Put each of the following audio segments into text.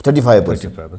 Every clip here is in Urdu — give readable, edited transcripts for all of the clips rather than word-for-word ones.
35%।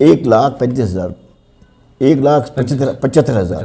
1,35,000, 1,75,000।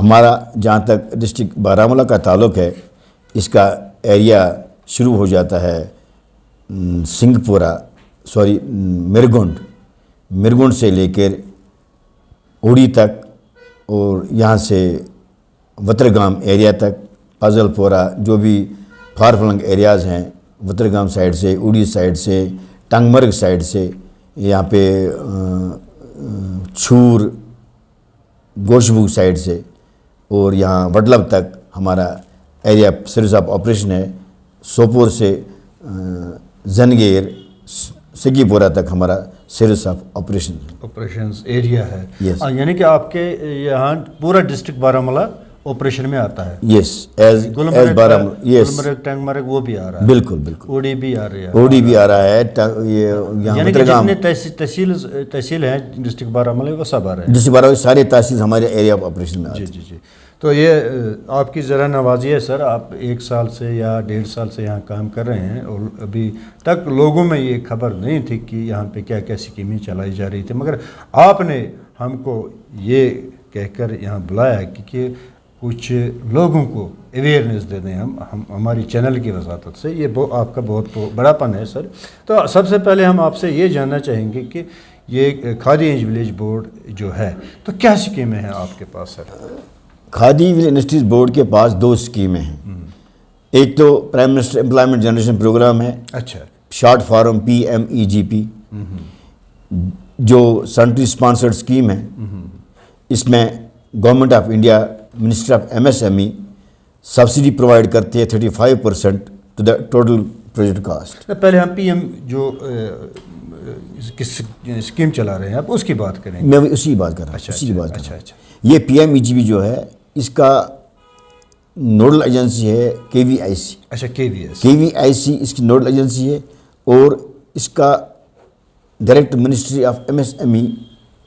ہمارا جہاں تک ڈسٹرکٹ بارہمولہ کا تعلق ہے، اس کا ایریا شروع ہو جاتا ہے مرگونڈ سے لے کر اوڑی تک، اور یہاں سے وترگام ایریا تک، پازل پورہ، جو بھی فار فلنگ ایریاز ہیں، وترگام سائڈ سے، اوڑی سائڈ سے، ٹنگ مرگ سائڈ سے، یہاں پہ چھور گوشبوگ سائڈ سے، اور یہاں وڈلب تک ہمارا ایریا سروس آف آپریشن ہے۔ سوپور سے زنگیر سگی پورہ تک ہمارا سروس آف آپریشنز ایریا ہے۔ Yes. یعنی کہ آپ کے یہاں پورا ڈسٹرکٹ بارہمولہ آپریشن میں آتا ہے۔ یس، ایز بارہمولہ، یس، گلمرگ، ٹنگ مرگ وہ بھی آ رہا ہے، بالکل بالکل، اوڑی بھی آ رہی ہے، اوڑی بھی آ رہا ہے، یہ یہاں یعنی کہ وترگام، جتنے تحصیل ہیں ڈسٹرکٹ بارہمولہ وہ سب آ رہے ہیں۔ ڈسٹرکٹ بارہمولہ سارے تحصیل ہمارے ایریا آف آپریشن میں آتے ہیں۔ جی۔ تو یہ آپ کی ذرا نوازی ہے سر، آپ 1 سال سے یا 1.5 سال سے یہاں کام کر رہے ہیں، اور ابھی تک لوگوں میں یہ خبر نہیں تھی کہ یہاں پہ کیا کیا اسکیمیں چلائی جا رہی تھی، مگر آپ نے ہم کو یہ کہہ کر یہاں بلایا کہ کچھ لوگوں کو اویئرنیس دے دیں ہم ہماری چینل کی وساطت سے۔ یہ آپ کا بہت بڑا پن ہے سر۔ تو سب سے پہلے ہم آپ سے یہ جاننا چاہیں گے کہ یہ کھادی اینج ولیج بورڈ جو ہے تو کیا اسکیمیں ہیں آپ کے پاس sir? Khadi village industries board کے پاس 2 اسکیمیں ہیں۔ ایک تو prime minister employment generation programme ہے، اچھا، شارٹ فارم PMEGP، جو سینٹری اسپانسرڈ اسکیم ہے۔ اس میں government of India, minister of MSME subsidy provide کرتے ہیں 35% to the total project cost. پہلے ہم PM جو اسکیم چلا رہے ہیں آپ اس کی بات کریں گے۔ میں اسی کی بات کر رہا ہوں، اسی کی بات کر رہا ہوں۔ اچھا۔ یہ PMEGP جو ہے، اس کا نوڈل ایجنسی ہے KVIC۔ اچھا، KVIC اس کی نوڈل ایجنسی ہے، اور اس کا direct ministry of MSME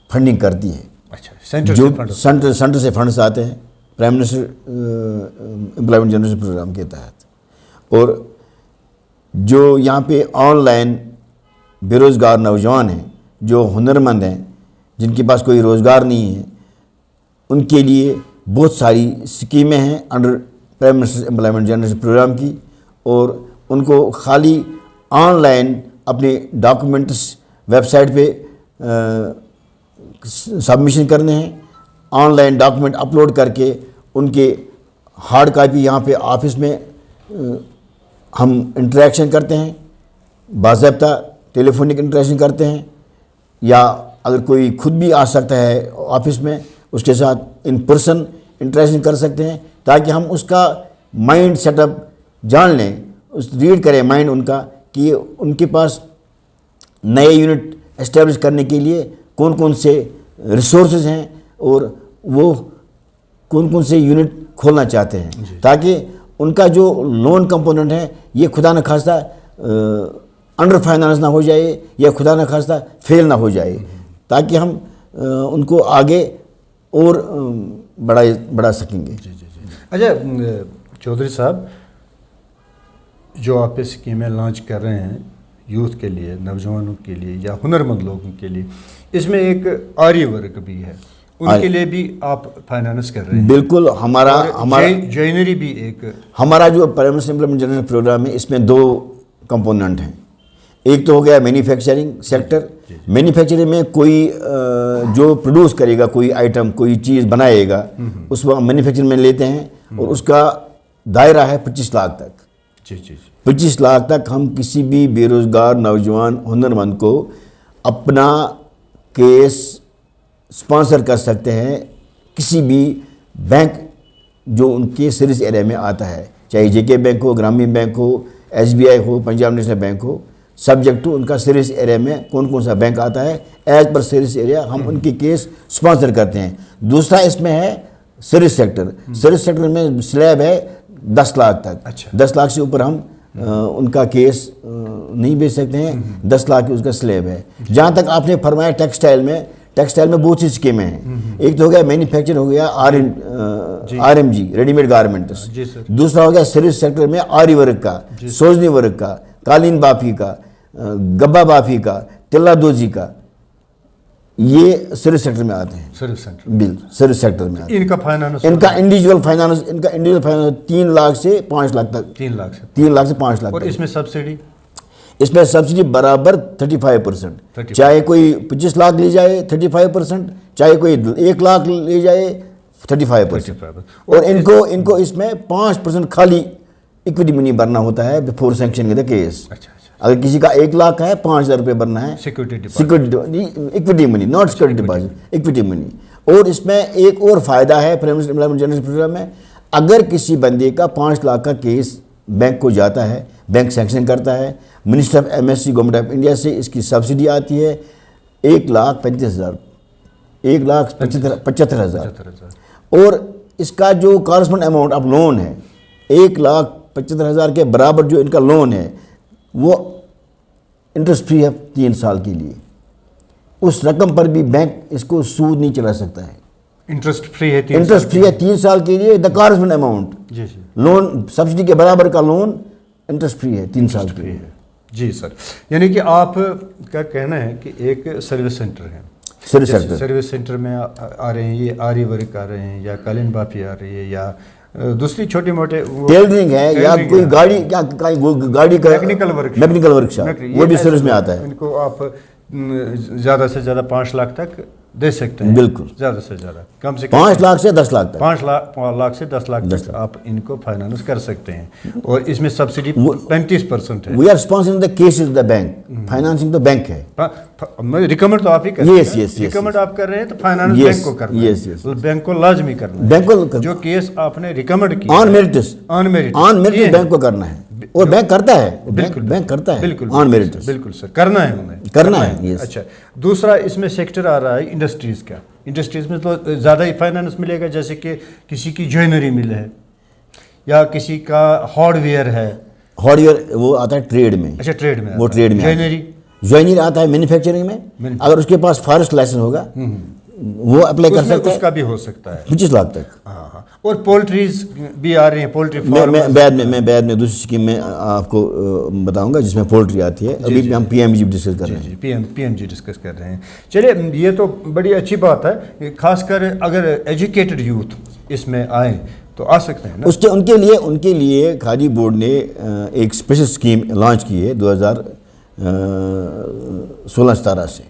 funding کرتی ہے۔ اچھا، جو سینٹر سے فنڈس آتے ہیں prime minister employment generation programme کے تحت۔ اور جو یہاں پہ آن لائن بے روزگار نوجوان ہیں، جو ہنرمند ہیں، جن کے پاس کوئی روزگار نہیں ہے، ان کے لیے بہت ساری اسکیمیں ہیں under prime minister employment generation programme کی، اور ان کو خالی آن لائن اپنے ڈاکومنٹس ویب سائٹ پہ سبمیشن کرنے ہیں۔ آن لائن ڈاکومنٹ اپلوڈ کر کے ان کے ہارڈ کاپی یہاں پہ آفس میں ہم انٹریکشن کرتے ہیں، باضابطہ ٹیلی فونک انٹریکشن کرتے ہیں، یا اگر کوئی خود بھی آ سکتا ہے آفس میں، اس کے ساتھ ان پرسن انٹریکشن کر سکتے ہیں، تاکہ ہم اس کا مائنڈ سیٹ اپ جان لیں، ریڈ کریں مائنڈ ان کا، کہ ان کے پاس نئے یونٹ اسٹیبلش کرنے کے لیے کون کون سے ریسورسز ہیں، اور وہ کون سے یونٹ کھولنا چاہتے ہیں، تاکہ ان کا جو لون کمپوننٹ ہے یہ خدا نخواستہ انڈر فائنانس نہ ہو جائے، یا خدا نخواستہ فیل نہ ہو جائے، تاکہ ہم ان کو آگے اور بڑھا سکیں گے۔ اچھا چودھری صاحب، جو آپ اسکیمیں لانچ کر رہے ہیں یوتھ کے لیے، نوجوانوں کے لیے یا ہنرمند لوگوں کے لیے، اس میں ایک آری ورک بھی ہے، ان کے لیے بھی آپ فائنانس کر رہے ہیں؟ بالکل، ہمارا جوائنری بھی ایک ہمارا جو prime minister employment generation programme ہے، اس میں 2 کمپوننٹ ہیں۔ ایک تو ہو گیا مینوفیکچرنگ سیکٹر۔ مینوفیکچرنگ میں کوئی جو پروڈیوس کرے گا، کوئی آئٹم، کوئی چیز بنائے گا، اس کو ہم مینوفیکچرنگ میں لیتے ہیں، اور اس کا دائرہ ہے 25 لاکھ تک۔ 25 لاکھ تک ہم کسی بھی بے روزگار نوجوان ہنرمند کو اپنا کیس اسپانسر کر سکتے ہیں، کسی بھی بینک جو ان کے سروس ایریا میں آتا ہے، چاہے JK بینک ہو، گرامین بینک ہو، SBI ہو، پنجاب نیشنل بینک ہو، سبجیکٹ ٹو ان کا سروس ایریا میں کون سا بینک آتا ہے، ایز پر سروس ایریا ہم ان کے کیس اسپانسر کرتے ہیں۔ دوسرا اس میں ہے سروس سیکٹر۔ سروس سیکٹر میں سلیب ہے 10 لاکھ تک۔ 10 لاکھ سے اوپر ہم ان کا کیس نہیں بیچ سکتے ہیں، 10 لاکھ کی اس کا سلیب ہے۔ جہاں تک آپ نے فرمایا ٹیکسٹائل میں بہت سی اسکیمیں ہیں۔ ایک تو ہو گیا مینوفیکچر، ہو گیا RMG ریڈی میڈ گارمنٹس۔ دوسرا ہو گیا سروس سیکٹر میں آری ورک کا، سوزنی ورک کا، قالین بافی کا، گبا بافی کا، تلہ دوزی کا، یہ سروس سیکٹر میں آتے ہیں، سروس سینٹر، بل سروس سیکٹر میں آتے ہیں. ان کا فائنانس ان کا انڈیویجول فائنانس 3 لاکھ سے 5 لاکھ تک، 3 لاکھ سے، 3 لاکھ سے 5 لاکھ اور تک. اس میں سبسڈی اس میں سبسڈی برابر 35%، چاہے کوئی 25 لاکھ لے جائے 35%، چاہے کوئی 1 لاکھ لے جائے 35%. اور ان کو اس میں 5% خالی ایکویٹی منی بھرنا ہوتا ہے بفور سینکشن دا کیس. اچھا اچھا، اگر کسی کا 1 لاکھ ہے 5,000 روپے بھرنا ہے security equity money, not security deposit, equity money. اور اس میں ایک اور فائدہ ہے جنرل پروگرام میں، اگر کسی بندے کا 5 لاکھ کا کیس بینک کو جاتا ہے، بینک سینکشن کرتا ہے، minister of MSC government of India سے اس کی سبسڈی آتی ہے 1,35,000، 1,75,000. اور اس کا جو کارسپونڈ اماؤنٹ آف لون ہے 1,75,000 کے برابر جو ان کا لون ہے وہ انٹرسٹ فری ہے 3 سال کے لیے. اس رقم پر بھی بینک اس کو سود نہیں چلا سکتا ہے. انٹرسٹ فری ہے، انٹرسٹ فری ہے 3 سال کے لیے. دا کارسپونڈ اماؤنٹ، جی جی، لون سبسڈی کے برابر کا لون انٹرسٹ فری ہے 3 سال کے لیے. جی سر. یعنی کہ آپ کا کہنا ہے کہ ایک سروس سینٹر ہے، سروس سینٹر میں آ رہے ہیں، یہ آری ورک آ رہے ہیں، یا قالین بافی آ رہی ہے، یا دوسری چھوٹے موٹے ٹیلرنگ ہے، یا کوئی گاڑی کا میکینیکل ورک شاپ، وہ بھی سروس میں آتا ہے. ان کو آپ زیادہ سے زیادہ 5 لاکھ تک دے سکتے ہیں. بالکل، زیادہ سے زیادہ، کم سے کم 5 لاکھ سے 10 لاکھ تک، 5 لاکھ سے 10 لاکھ تک آپ ان کو فائنانس کر سکتے ہیں. اور اس میں سبسڈی 35% ہے. We are sponsoring the cases the bank, financing تو بینک ہے. ریکمنڈ تو آپ ہی کر رہے ہیں، Yes. ریکمنڈ آپ کر رہے ہیں تو فائنانس بینک کو کرنا ہے، بینک کو لازمی کرنا ہے. بینک کو جو کیس آپ نے ریکمنڈ کیا آن میرٹس، آن میرٹ بینک کو کرنا ہے. اور بینک کرتا ہے، بینک کرتا ہے بالکل آن میرٹس. بالکل سر، کرنا ہے انہیں، کرنا ہے. اچھا، دوسرا اس میں سیکٹر آ رہا ہے انڈسٹریز کا. انڈسٹریز میں تو زیادہ ہی فائنانس ملے گا، جیسے کہ کسی کی جوینری مل ہے، یا کسی کا ہارڈ ویئر ہے. ہارڈ ویئر وہ آتا ہے ٹریڈ میں. اچھا، ٹریڈ میں وہ ٹریڈ میں جوینری آتا ہے مینوفیکچرنگ میں. اگر اس کے پاس فارسٹ لائسنس ہوگا وہ اپلائی کر سکتا ہے، اس کا بھی ہو سکتا ہے 25 لاکھ تک. ہاں. اور پولٹریز بھی آ رہی ہیں، پولٹری فارم. میں بعد میں دوسری اسکیم میں آپ کو بتاؤں گا جس میں پولٹری آتی ہے. ابھی ہم PMG ڈسکس کر رہے ہیں. PMG ڈسکس کر رہے ہیں. چلیے، یہ تو بڑی اچھی بات ہے، خاص کر اگر ایجوکیٹڈ یوتھ اس میں آئیں تو آ سکتے ہیں نا. ان کے لیے کھادی بورڈ نے ایک اسپیشل اسکیم لانچ کی ہے 2016-17 سے.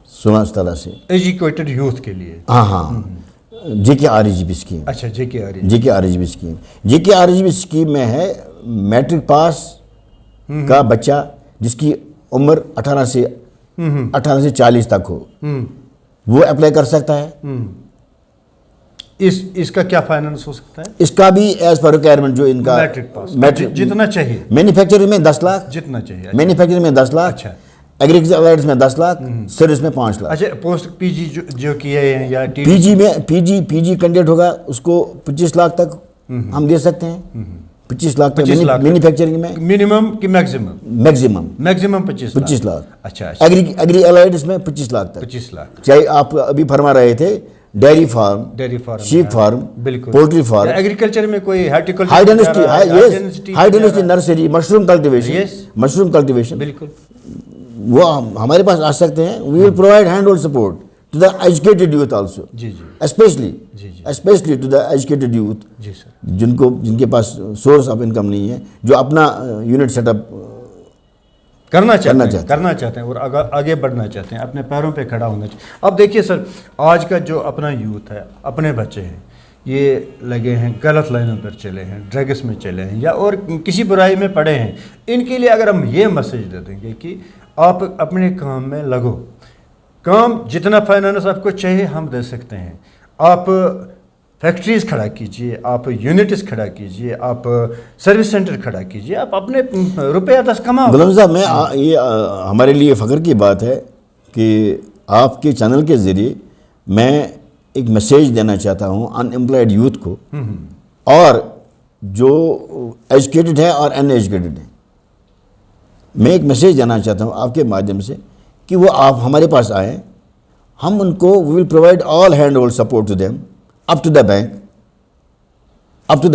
16-17 سے ایجوکیٹڈ یوتھ کے لیے. ہاں JKRGB اسکیم. اچھا، JKRGB اسکیم. JKRGB اسکیم میں ہے میٹرک پاس کا بچہ جس کی عمر 18 سے 40 تک ہو وہ اپلائی کر سکتا ہے. اس کا کیا فائنانس ہو سکتا ہے؟ اس کا بھی ایز پر ریکوائرمنٹ جو ان کا میٹرک پاس جتنا چاہیے. مینوفیکچرنگ میں 10 لاکھ جتنا چاہیے. مینوفیکچرنگ میں 10 لاکھ. اچھا. ایگریکلچر الائڈس میں 10 لاکھ. سروس میں 5 لاکھ. اچھا، پوسٹ PG جو کیے ہیں یا پی جی کینڈیڈیٹ ہوگا اس کو 25 لاکھ تک ہم دے سکتے ہیں. 25 لاکھ تک مینوفیکچرنگ میں منیمم کی میکسیمم 25 لاکھ. اچھا. ایگری الائڈس میں 25 لاکھ تک. 25 لاکھ. چاہے آپ ابھی فرما رہے تھے ڈیری فارم، شیپ فارم، بالکل، پولٹری فارم، ایگریکلچر میں کوئی high density nursery, mushroom cultivation, بالکل وہ ہمارے پاس آ سکتے ہیں. We will provide hand hold support to the educated youth also, especially to the educated youth جن کے پاس سورس آف انکم نہیں ہے، جو اپنا یونٹ سیٹ اپ کرنا چاہتے ہیں اور آگے بڑھنا چاہتے ہیں، اپنے پیروں پہ کھڑا ہونا چاہتے ہیں. اب دیکھیے سر، آج کا جو اپنا یوتھ ہے، اپنے بچے ہیں، یہ لگے ہیں غلط لائنوں پر چلے ہیں، ڈرگس میں چلے ہیں، یا اور کسی برائی میں پڑے ہیں. ان کے لیے اگر ہم یہ میسیج دے دیں گے کہ آپ اپنے کام میں لگو، کام جتنا فائنانس آپ کو چاہیے ہم دے سکتے ہیں. آپ فیکٹریز کھڑا کیجئے، آپ یونٹس کھڑا کیجئے، آپ سروس سینٹر کھڑا کیجئے، آپ اپنے روپیہ 10 کماؤ. غلام صاحب، یہ ہمارے لیے فخر کی بات ہے کہ آپ کے چینل کے ذریعے میں ایک میسیج دینا چاہتا ہوں ان امپلائڈ یوتھ کو، اور جو ایجوکیٹڈ ہے اور ان ایجوکیٹڈ ہے. میں ایک میسیج دینا چاہتا ہوں آپ کے مادھیم سے کہ وہ آپ ہمارے پاس آئیں. ہم ان کو we will provide all hand hold support to them up to the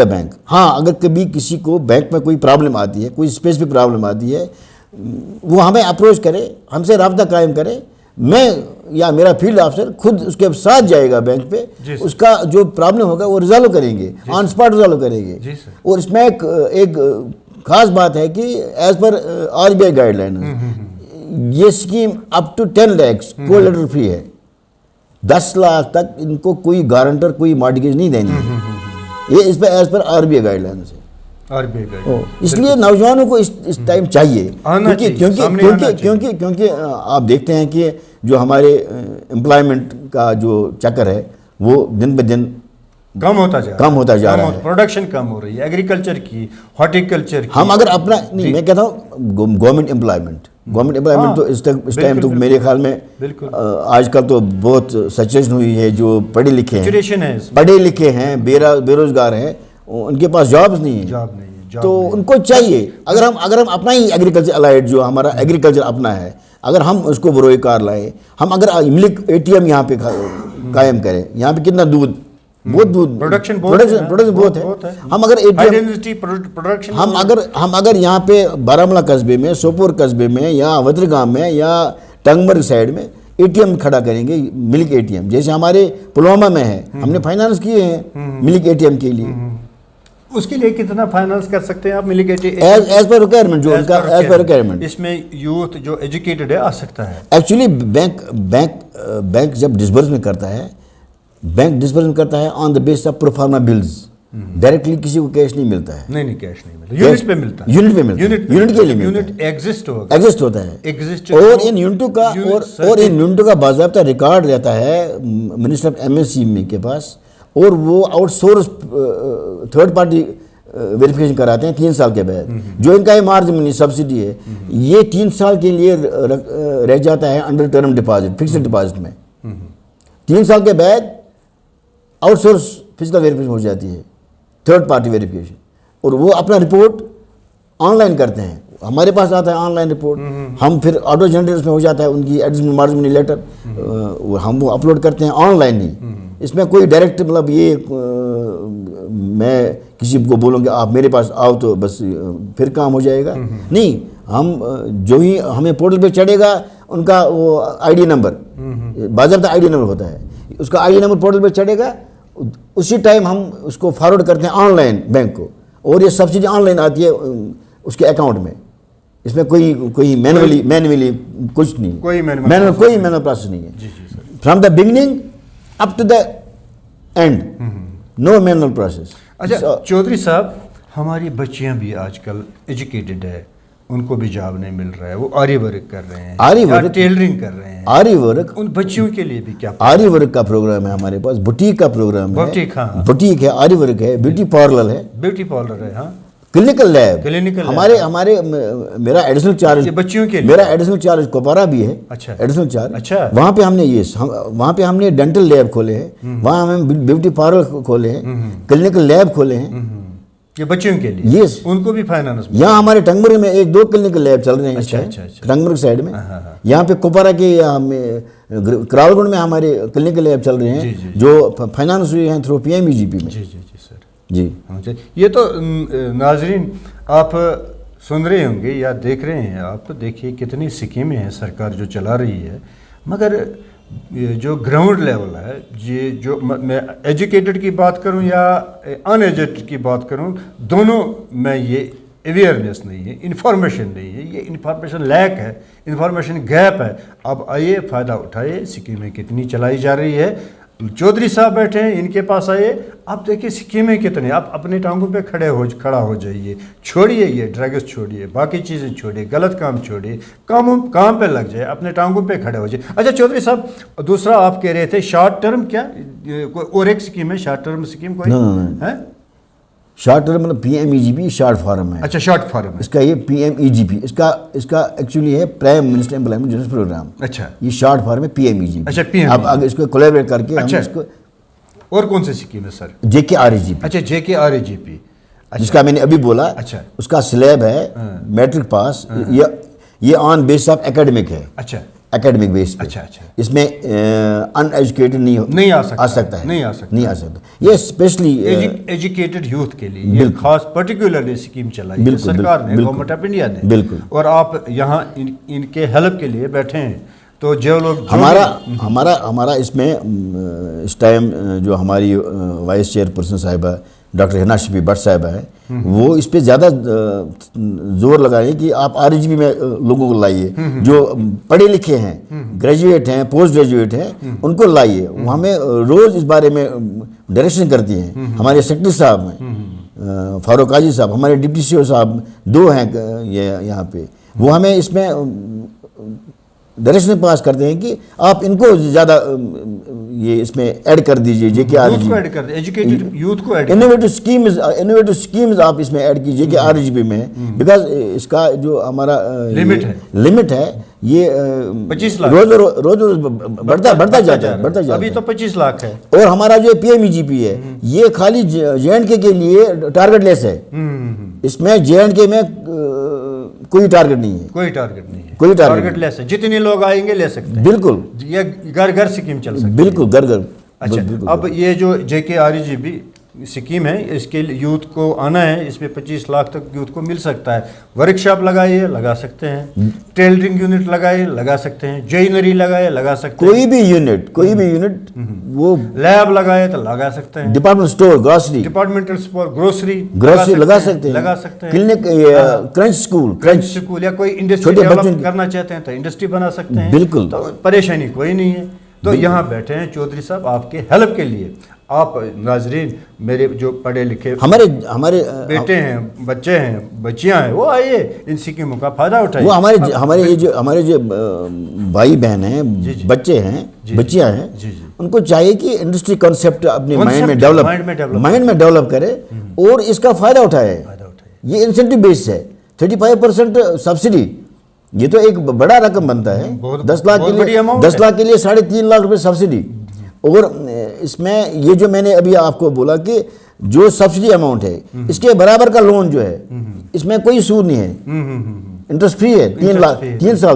bank. ہاں، اگر کبھی کسی کو بینک میں کوئی پرابلم آتی ہے، کوئی اسپیسیفک پرابلم آتی ہے، وہ ہمیں اپروچ کرے، ہم سے رابطہ قائم کرے. میں یا میرا فیلڈ آفیسر خود اس کے ساتھ جائے گا بینک پہ, اس کا جو پرابلم ہوگا وہ ریزالو کریں گے, آن اسپاٹ ریزالو کریں گے. اور اس میں ایک خاص بات ہے کہ as per RBI guideline یہ scheme up to 10 lakhs collateral free ہے. 10 لاکھ تک ان کو کوئی گارنٹر کوئی مارٹگیج نہیں دینی ہے, یہ اس پہ as per RBI guide line سے. اس لیے نوجوانوں کو اس ٹائم چاہیے, کیونکہ آپ دیکھتے ہیں کہ جو ہمارے امپلائمنٹ کا جو چکر ہے وہ دن بہ دن کم ہوتا جا رہا ہے. پروڈکشن کم ہو رہی ہے ایگریکلچر کی, ہارٹیکلچر کی. ہم اگر اپنا نہیں, میں کہتا ہوں گورنمنٹ امپلائمنٹ تو اس ٹائم تو میرے خیال میں آج کل تو بہت سچویشن ہوئی ہے. جو پڑھے لکھے ہیں بے روزگار ہیں, ان کے پاس جابز نہیں ہیں, تو ان کو چاہیے اگر ہم اپنا ہی ایگریکلچر الائڈ جو ہمارا ایگریکلچر اپنا ہے, اگر ہم اس کو بروئے کار لائیں, ہم اگر ملک ATM یہاں پہ قائم کریں, یہاں پہ کتنا دودھ, بہت دودھ پروڈکشن بہت ہے. ہم اگر ہم اگر یہاں پہ بارہمولہ قصبے میں, سوپور قصبے میں یا ودرگام میں یا ٹنگمرگ سائڈ میں ATM کھڑا کریں گے, ملک ATM جیسے ہمارے پلوامہ میں ہے, ہم نے فائنانس کیے ہیں ملک ATM کے لیے. اس کے لیے کتنا فائنانس کر سکتے ہیں آپ ملک ایز پر ریکوائرمنٹ, جو ان کا ایز پر ریکوائرمنٹ. اس میں یوتھ جو ایجوکیٹڈ ہے آ سکتا ہے. ایکچولی بینک جب ڈسبرسمنٹ کرتا ہے آن دا بیس آف پروفارما بلز, ڈائریکٹلی کسی کو کیش نہیں ملتا ہے. نہیں کیش نہیں ملتا, یونٹ پہ ملتا ہے. یونٹ کے لیے یونٹ ایگزسٹ ہوتا ہے. اور ان یونٹوں کا باضابطہ ریکارڈ رہتا ہے منسٹر آف MSC کے پاس, اور وہ out source third party verification کراتے ہیں 3 سال کے بعد. جو ان کا مارجن سبسڈی ہے یہ 3 سال کے لیے رہ جاتا ہے under term deposit, fixed deposit میں. 3 سال کے بعد آؤٹ سورس فزیکل ویریفیکیشن ہو جاتی ہے, تھرڈ پارٹی ویریفیکیشن, اور وہ اپنا رپورٹ آن لائن کرتے ہیں. ہمارے پاس آتا ہے آن لائن رپورٹ, ہم پھر آٹو جنریٹ میں ہو جاتا ہے ان کی ایڈمنسٹریٹو مارجن لیٹر, ہم وہ اپلوڈ کرتے ہیں آن لائن ہی. اس میں کوئی ڈائریکٹ مطلب یہ میں کسی کو بولوں کہ آپ میرے پاس آؤ تو بس پھر کام ہو جائے گا, نہیں. ہم جو ہی ہمیں پورٹل پہ چڑھے گا ان کا وہ ID نمبر, باضابطہ ID نمبر ہوتا ہے, اس کا ID نمبر پورٹل پہ چڑھے گا, اسی ٹائم ہم اس کو فارورڈ کرتے ہیں آن لائن بینک کو, اور یہ سبسڈی آن لائن آتی ہے اس کے اکاؤنٹ میں. اس میں کوئی مینولی کچھ نہیں, کوئی مینول پروسیس نہیں ہے. From the beginning up to the end no manual process. اچھا چودھری صاحب, ہماری بچیاں بھی آج کل ایجوکیٹڈ ہے, ان کو بھی جاب نہیں مل رہا ہے, وہ آری ورک کر رہے ہیں, ٹیلرنگ کر رہے ہیں. آری ورک ان بچیوں کے لیے بھی کیا آری ورک کا پروگرام ہے ہمارے پاس, بوٹیک کا پروگرام ہے. بوٹیک ہے, آری ورک ہے, بیوٹی پارلر ہے, ہاں, کلینکل لیب. ہمارے میرا ایڈیشنل چارج بچیوں کے لیے, میرا ایڈیشنل چارج کوپارا بھی ہے. ایڈیشنل چارج وہاں پہ ہم نے ڈینٹل لیب کھولے ہیں, وہاں ہم بیوٹی پارلر کھولے ہیں, کلینکل لیب کھولے ہیں. یہ بچیوں کے لیے, یس, ان کو بھی فائنانس. یہاں ہمارے ٹنگمرگ میں 1-2 کلینکل لیب چل رہے ہیں ٹنگمرگ سائڈ میں. یہاں پہ کوپارا کے کرال گنڈ میں ہمارے کلینکل لیب چل رہے ہیں جو فائنانس ہوئے ہیں تھرو PMEGP میں. جی یہ تو ناظرین آپ سن رہے ہوں گے یا دیکھ رہے ہیں آپ, تو دیکھیے کتنی اسکیمیں ہیں سرکار جو چلا رہی ہے, مگر جو گراؤنڈ لیول ہے, یہ جو میں ایجوکیٹڈ کی بات کروں یا ان ایجوکیٹڈ کی بات کروں, دونوں میں یہ اویئرنیس نہیں ہے, انفارمیشن نہیں ہے, یہ انفارمیشن لیک ہے, انفارمیشن گیپ ہے. اب آئیے فائدہ اٹھائیے, اسکیمیں کتنی چلائی جا رہی ہے. چودھری صاحب بیٹھے ہیں, ان کے پاس آئیے, آپ دیکھیے اسکیمیں کتنی. آپ اپنے ٹانگوں پہ کھڑا ہو جائیے, چھوڑیے یہ ڈرگس, چھوڑیے باقی چیزیں, چھوڑیے غلط کام, چھوڑیے کام پہ لگ جائے, اپنے ٹانگوں پہ کھڑے ہو جائے. اچھا چودھری صاحب, دوسرا آپ کہہ رہے تھے شارٹ ٹرم, کیا اور ایک اسکیم ہے شارٹ ٹرم اسکیم کوئی ہے؟ شارٹ ٹرم مطلب PMEGP شارٹ فارم ہے. اچھا شارٹ فارم, اس کا یہ PMEGP اس کا ایکچولی ہے prime minister employment general programme. اچھا یہ شارٹ فارم ہے PMEGP. اچھا اب اگر اس کو کولیبریٹ کر کے ہم اس کو. اور کون سی اسکیم ہے سر؟ JKREGP. اچھا JKREGP جس کا میں نے ابھی بولا. اچھا اس کا سلیب ہے میٹرک پاس, یہ آن بیس آف ایکیڈمک ہے. اچھا ایکیڈمک بیس پہ. اس میں ان ایجوکیٹڈ نہیں آ سکتا ہے, نہیں آ سکتا. یہ اسپیشلی ایجوکیٹڈ یوتھ کے لیے یہ خاص پرٹیکولرلی اسکیم چلائی ہے سرکار نے, گورنمنٹ آف انڈیا نے. بالکل. اور آپ یہاں ان کے ہیلپ کے لیے بیٹھے ہیں, تو جو لوگ ہمارا اس میں اس ٹائم جو ہماری وائس چیئر پرسن صاحبہ ڈاکٹر حنا شفیع بٹ صاحبہ ہے، وہ اس پہ زیادہ زور لگائیں کہ آپ RGB میں لوگوں کو لائیے، جو پڑھے لکھے ہیں، گریجویٹ ہیں، پوسٹ گریجویٹ ہیں، ان کو لائیے. وہ ہمیں روز اس بارے میں ڈائریکشن کرتی ہیں. ہمارے سیکرٹری صاحب ہیں فاروق قاضی صاحب، ہمارے ڈپٹی CEO صاحب 2 ہیں یہاں پہ، وہ ہمیں اس میں ڈائریکشن پاس کرتے ہیں کہ آپ ان کو زیادہ یہ اس میں ایڈ کر دیجئے JKRGB کو ایڈ کر دیں، ایجوکیٹڈ یوتھ کو ایڈ انوویٹو سکیمز آپ اس میں ایڈ کیجئے JKRGB میں، بیکاز اس کا جو ہمارا لمٹ ہے یہ 25 لاکھ روز بڑھتا جاتا ہے. ابھی تو 25 لاکھ ہے. اور ہمارا جو PMEGP ہے یہ خالی JNK کے لیے ٹارگٹ لیس ہے. اس میں JNK میں کوئی ٹارگٹ نہیں ہے. کوئی ٹارگٹ لیس ہے. جتنے لوگ آئیں گے لے سکتے ہیں. بالکل. یہ گھر سکیم چل سکتی ہے. بالکل گھر. اچھا اب یہ جو JKRGB سکیم ہے، اس کے یوتھ کو آنا ہے، اس میں 25 لاکھ تک یوتھ کو مل سکتا ہے. ورک شاپ لگائیے، لگا سکتے ہیں. ٹیلرنگ یونٹ لگائیے، لگا سکتے ہیں. جوئنری لگائے، لگا سکتے ہیں. کوئی بھی یونٹ وہ لیب لگائے تو لگا سکتے ہیں. Department store departmental store grocery لگا سکتے ہیں. کلینک، کرنچ اسکول یا کوئی انڈسٹری ڈیولپ کرنا چاہتے ہیں تو انڈسٹری بنا سکتے ہیں. بالکل پریشانی کوئی نہیں ہے. تو یہاں بیٹھے ہیں چودھری صاحب آپ کے ہیلپ کے لیے. آپ ناظرین میرے جو پڑھے لکھے ہمارے بیٹے ہیں، بچے ہیں، بچیاں ہیں، وہ آئیے ان سکیموں کا فائدہ اٹھائیے. وہ ہمارے جو بھائی بہن ہیں، بچے ہیں، بچیاں ہیں، ان کو چاہیے کہ انڈسٹری کانسیپٹ اپنے مائنڈ میں ڈیولپ کرے اور اس کا فائدہ اٹھائے. یہ انسینٹو بیس ہے. 35% سبسڈی، یہ تو ایک بڑا رقم بنتا ہے. 10 لاکھ کے لیے 3.5 لاکھ روپے سبسڈی. اور اس میں یہ جو میں نے ابھی آپ کو بولا کہ جو سبسڈی اماؤنٹ ہے اس کے برابر کا لون جو ہے اس میں کوئی سود نہیں ہے، انٹرسٹ فری ہے. 3 سال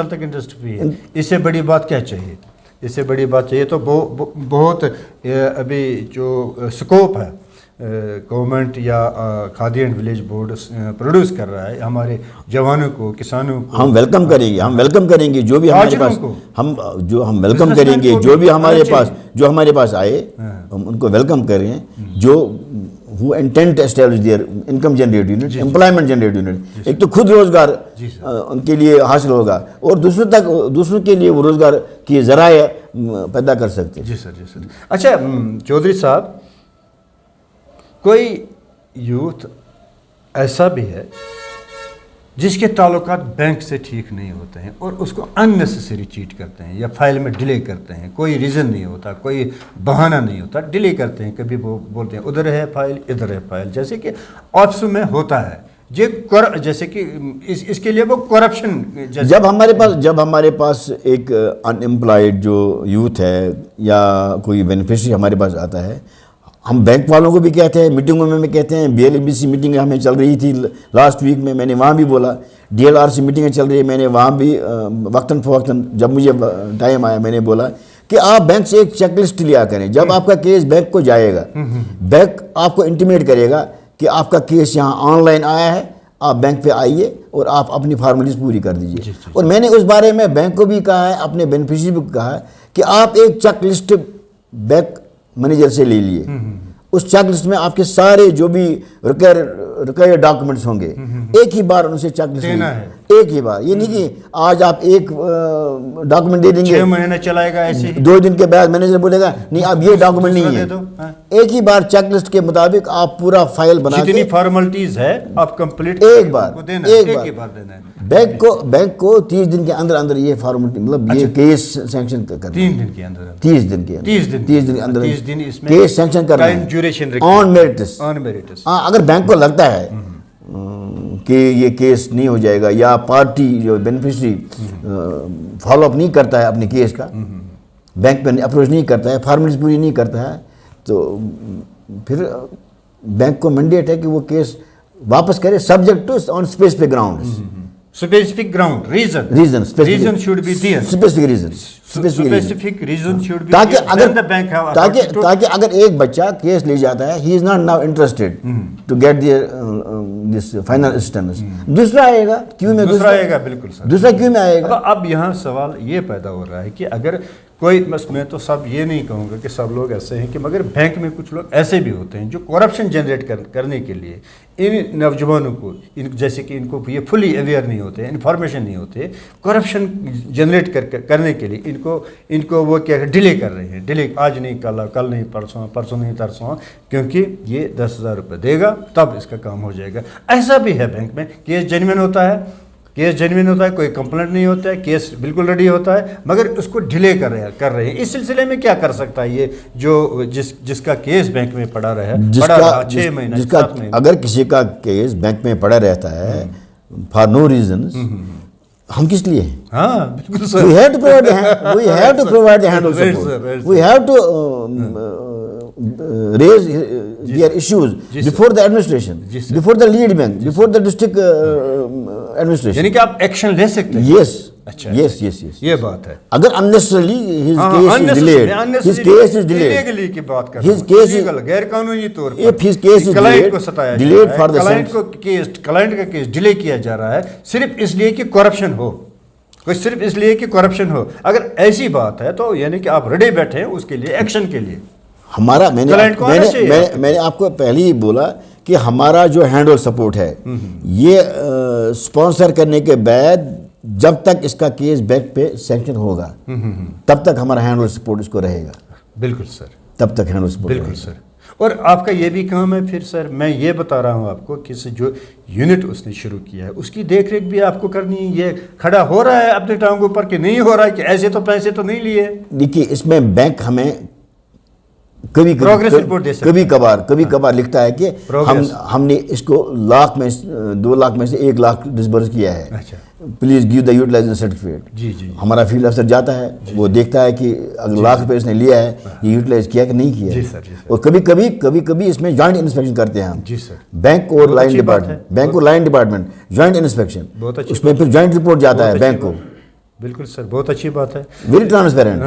تک انٹرسٹ فری ہے. اس سے بڑی بات کیا چاہیے؟ اس سے بڑی بات چاہیے تو بہت ابھی جو سکوپ ہے گورنمنٹ یا khadi and village board produce کر رہا ہے ہمارے جوانوں کو، کسانوں کو. ہم ویلکم کریں گے جو بھی ہمارے پاس ہم ویلکم کریں گے جو بھی ہمارے پاس آئے، ہم ان کو ویلکم کریں. جو who intend to establish their income generate unit, employment generate unit. ایک تو خود روزگار ان کے لیے حاصل ہوگا اور دوسروں کے لیے وہ روزگار کے ذرائع پیدا کر سکتے ہیں. جی سر. اچھا چودھری صاحب، کوئی یوتھ ایسا بھی ہے جس کے تعلقات بینک سے ٹھیک نہیں ہوتے ہیں اور اس کو اننیسیسری چیٹ کرتے ہیں یا فائل میں ڈیلے کرتے ہیں. کوئی ریزن نہیں ہوتا، کوئی بہانہ نہیں ہوتا، ڈیلے کرتے ہیں. کبھی وہ بولتے ہیں ادھر ہے فائل، ادھر ہے فائل، جیسے کہ آفسوں میں ہوتا ہے. جیسے کہ اس کے لیے وہ کرپشن. جب ہمارے پاس ایک ان امپلائڈ جو یوتھ ہے یا کوئی بینیفیشری ہمارے پاس آتا ہے، ہم بینک والوں کو بھی کہتے ہیں، میٹنگوں میں کہتے ہیں. BLMBC میٹنگ ہمیں چل رہی تھی لاسٹ ویک میں نے وہاں بھی بولا. DLRC میٹنگیں چل رہی ہے، میں نے وہاں بھی وقتاً فوقتاً جب مجھے ٹائم آیا میں نے بولا کہ آپ بینک سے ایک چیک لسٹ لیا کریں. جب آپ کا کیس بینک کو جائے گا، بینک آپ کو انٹیمیٹ کرے گا کہ آپ کا کیس یہاں آن لائن آیا ہے، آپ بینک پہ آئیے اور آپ اپنی فارمیلٹیز پوری کر دیجیے. اور میں نے اس بارے میں بینک کو بھی کہا ہے، اپنے بینیفیشری کو کہا ہے کہ آپ ایک چیک لسٹ بینک مینیجر سے لے لیے. اس چیک لسٹ میں آپ کے سارے جو بھی ریکوائر ڈاکومنٹس ہوں گے ایک ہی بار ان سے چیک لسٹ دینا ہے. ایک ہی بار. یہ نہیں کہ آج آپ ایک ڈاکومنٹ دے دیں گے، 6 مہینے چلائے گا ایسے ہی، 2 دن کے بعد مینیجر بولے گا نہیں اب یہ ڈاکومنٹ نہیں ہے. ایک ہی بار چیک لسٹ کے مطابق آپ پورا فائل بنا کے جتنی فارملٹیز ہے آپ کمپلیٹ ایک بار دینا ہے. بینک کو 30 دن کے اندر یہ فارمیلٹی مطلب یہ کیس سینکشن کرنا. 30 دن کے اندر کیس سینکشن کرنا ہے آن میرٹس. اگر بینک کو لگتا ہے کہ یہ کیس نہیں ہو جائے گا یا پارٹی جو بینیفیشری فالو اپ نہیں کرتا ہے اپنے کیس کا، بینک پہ اپروچ نہیں کرتا ہے، فارمیلٹیز پوری نہیں کرتا ہے، تو پھر بینک کو مینڈیٹ ہے کہ وہ کیس واپس کرے subject to on specific grounds. specific ground, reason should be there. Specific reason. Specific reason should be تاکہ there. Then the bank have authority to. تاکہ اگر ایک بچہ کیس لے جاتا ہے, he is not now interested to get this final assistance. دوسرا آئے گا, کیوں میں دوسرا آئے گا, بالکل سر. دوسرا کیوں میں آئے گا. اب یہاں سوال یہ پیدا ہو رہا ہے کہ اگر کوئی, میں تو سب یہ نہیں کہوں گا کہ سب لوگ ایسے ہیں, کہ مگر بینک میں کچھ لوگ ایسے بھی ہوتے ہیں جو کرپشن جنریٹ کرنے کے لیے ان نوجوانوں کو, جیسے کہ ان کو یہ فلی اویئر نہیں ہوتے, انفارمیشن نہیں ہوتے, کرپشن جنریٹ کرنے کے لیے ان کو وہ کیا ڈیلے کر رہے ہیں. ڈیلے آج نہیں کل نہیں پرسوں نہیں ترسوں, کیونکہ یہ 10,000 روپے دے گا تب اس کا کام ہو جائے گا. ایسا بھی ہے بینک میں, کیس جینوئن ہوتا ہے, کوئی کمپلینٹ نہیں ہوتا ہے, کیس بالکل ریڈی ہوتا ہے, مگر اس کو ڈیلے کر رہے ہیں. اس سلسلے میں کیا کر سکتا ہے یہ جو جس کا کیس بینک میں پڑا رہا 6 مہینے 7 مہینے, اگر کسی کا کیس بینک میں پڑا رہتا ہے فار نو ریزنز, ہم کس لیے ہیں؟ ہاں بالکل سر. We have to provide the handle support. We have to raise their issues before the administration, before the lead bank, before the district administration. یعنی کہ آپ ایکشن لے سکتے ہیں. Yes. Yes. یہ بات ہے. اگر unnecessarily his case is delayed, his case is delayed. illegally کی بات کر his case is غیر قانونی طور پر, if his case is client کو ستایا جا delayed رہا for ہے, the کلائنٹ کا کیس ڈیلے کیا جا رہا ہے صرف اس لیے کہ کرپشن ہو, صرف اس لیے کہ کرپشن ہو. اگر ایسی بات ہے تو یعنی کہ آپ ریڈی بیٹھے ہیں اس کے لیے, ایکشن کے لیے. ہمارا میں نے آپ کو پہلے ہی بولا کہ ہمارا جو ہینڈ اوور سپورٹ ہے یہ اسپانسر کرنے کے بعد جب تک اس کا کیس بینک پہ سینکشن ہوگا تب تک ہمارا ہینڈ اوور سپورٹ اس کو رہے گا. بالکل سر, تب تک ہینڈ اوور سپورٹ. بالکل سر. اور آپ کا یہ بھی کام ہے پھر سر, میں یہ بتا رہا ہوں آپ کو کہ جو یونٹ اس نے شروع کیا ہے اس کی دیکھ ریکھ بھی آپ کو کرنی ہے. یہ کھڑا ہو رہا ہے اپنے ٹانگوں پر کہ نہیں ہو رہا ہے, کہ ایسے تو پیسے تو نہیں لیے. دیکھیے اس میں بینک ہمیں کبھی کبھار لکھتا ہے کہ ہم نے اس کو 2 لاکھ میں سے 1 لاکھ ڈسبرس کیا ہے, please give the utilisation certificate. جی. ہمارا فیلڈ افسر جاتا ہے, وہ دیکھتا ہے کہ اگر لاکھ روپے اس نے لیا ہے یہ یوٹیلائز کیا کہ نہیں کیا ہے. اور کبھی اس میں جوائنٹ انسپیکشن کرتے ہیں ہم. بینک اور لائن ڈپارٹمنٹ جوائنٹ انسپیکشن, اس میں پھر جوائنٹ رپورٹ جاتا ہے بینک کو. بالکل سر, بہت اچھی بات ہے, ویری ٹرانسپیرنٹ.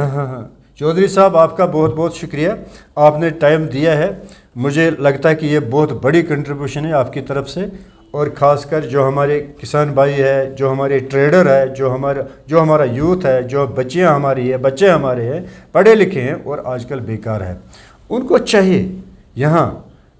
چودھری صاحب آپ کا بہت بہت شکریہ, آپ نے ٹائم دیا ہے. مجھے لگتا ہے کہ یہ بہت بڑی کنٹریبیوشن ہے آپ کی طرف سے, اور خاص کر جو ہمارے کسان بھائی ہے, جو ہمارے ٹریڈر ہے, جو ہمارا یوتھ ہے, جو بچیاں ہماری ہے, بچے ہمارے ہیں, پڑھے لکھے ہیں اور آج کل بیکار ہے, ان کو چاہیے یہاں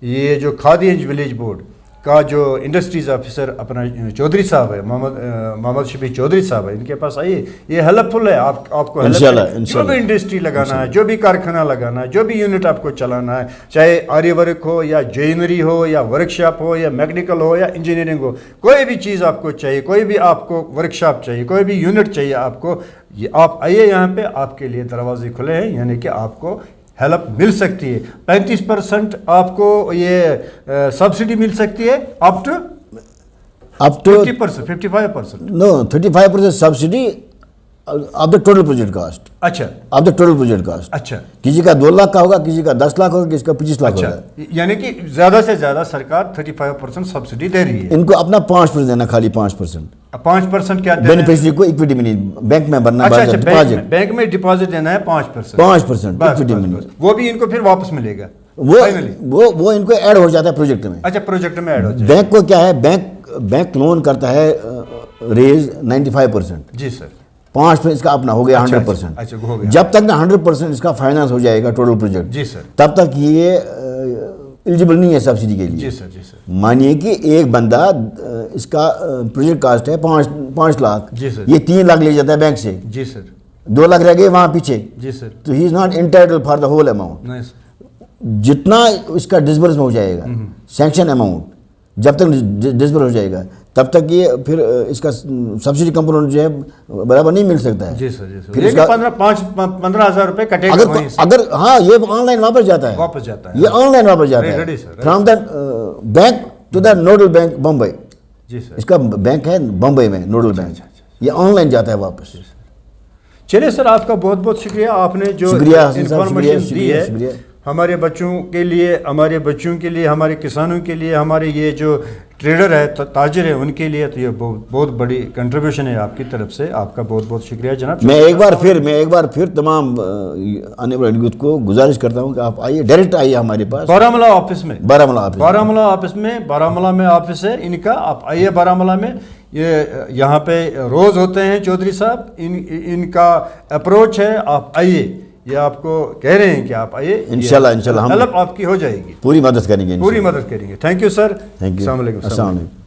یہ جو کھادی اینڈ ولیج بورڈ کا جو انڈسٹریز آفیسر اپنا چودھری صاحب ہے, محمد شفیع چودھری صاحب ہے, ان کے پاس آئیے. یہ ہیلپ فل ہے آپ کو, جو بھی انڈسٹری لگانا ہے, جو بھی کارخانہ لگانا ہے, جو بھی یونٹ آپ کو چلانا ہے, چاہے آری ورک ہو یا جوینری ہو یا ورک شاپ ہو یا میکینیکل ہو یا انجینئرنگ ہو, کوئی بھی چیز آپ کو چاہیے, کوئی بھی آپ کو ورک شاپ چاہیے, کوئی بھی یونٹ چاہیے آپ کو, یہ آپ آئیے یہاں پہ, آپ کے لیے دروازے کھلے ہیں. یعنی کہ آپ کو ہیلپ مل سکتی ہے. 35% آپ کو یہ سبسڈی مل سکتی ہے, up to 55%. No 35% subsidy of the total project cost. اچھا, of the total project cost. اچھا, کسی کا 2 لاکھ کا ہوگا, کسی کا 10 لاکھ ہوگا, کسی کا 25 لاکھ ہوگا. یعنی کہ زیادہ سے زیادہ سرکار 35% سبسڈی دے رہی ہے. ان کو اپنا 5% دینا, خالی 5%. 5% کیا دینا ہے؟ بینیفیشری کو ایکویٹی میں نہیں, بینک میں بھرنا. اچھا, بینک میں ڈپازٹ دینا ہے 5%. 5% ایکویٹی میں, وہ بھی ان کو پھر واپس ملے گا. وہ ان کو ایڈ ہو جاتا ہے پروجیکٹ میں. اچھا, پروجیکٹ میں ایڈ ہو جاتا ہے. بینک کو کیا ہے, بینک لون کرتا ہے ریز 95%. جی سر. 5% اس کا اپنا ہو گیا 100%. اچھا, ہو گیا. جب تک نا 100% اس کا فائنانس ہو جائے گا ٹوٹل پروجیکٹ, جی سر, تب تک یہ ایلیجیبل نہیں ہے سبسڈی کے لیے. جی سر. مانیے کہ ایک بندہ اس کا پروجیکٹ کاسٹ ہے 5 لاکھ, جی سر, یہ 3 لاکھ لے جاتا ہے بینک سے. جی سر. 2 لاکھ رہ گئے وہاں پیچھے. جی سر. تو he is not entitled for the whole amount. جتنا اس کا ڈسبرس ہو جائے گا, سینکشن اماؤنٹ جب تک ڈسبرس ہو جائے گا تب تک یہ پھر اس کا سبسڈی کمپوننٹ جو ہے برابر نہیں مل سکتا ہے. جی سر. پھر اس کا 15,000 روپے کٹے گا. اگر ہاں, یہ آن لائن واپس جاتا ہے, یہ آن لائن واپس جاتا ہے from the bank to the nodal bank Bombay. جی سر. اس کا بینک ہے بمبئی میں نوڈل بینک, یہ آن لائن جاتا ہے واپس. چلیے سر, آپ کا بہت بہت شکریہ, آپ نے جو انفارمیشن دی ہے ہمارے بچوں کے لیے, ہمارے کسانوں کے لیے, ہمارے یہ جو ٹریڈر ہے تاجر ہے ان کے لیے تو یہ بہت بڑی کنٹریبیوشن ہے آپ کی طرف سے. آپ کا بہت بہت شکریہ جناب. میں ایک بار پھر تمام آنے والے یوتھ کو گزارش کرتا ہوں کہ آپ آئیے، ڈائریکٹ آئیے ہمارے پاس بارہمولہ آفس میں. بارہمولہ آفس میں بارہمولہ میں آفس ہے ان کا. آپ آئیے بارہمولہ میں. یہ یہاں پہ روز ہوتے ہیں چودھری صاحب. ان کا اپروچ ہے آپ آئیے. یہ آپ کو کہہ رہے ہیں کہ آپ آئیے. انشاءاللہ ہم ہیلپ آپ کی ہو جائے گی. پوری مدد کریں گے. پوری مدد کریں گے. Thank you sir. Thank you. السلام علیکم. السلام علیکم.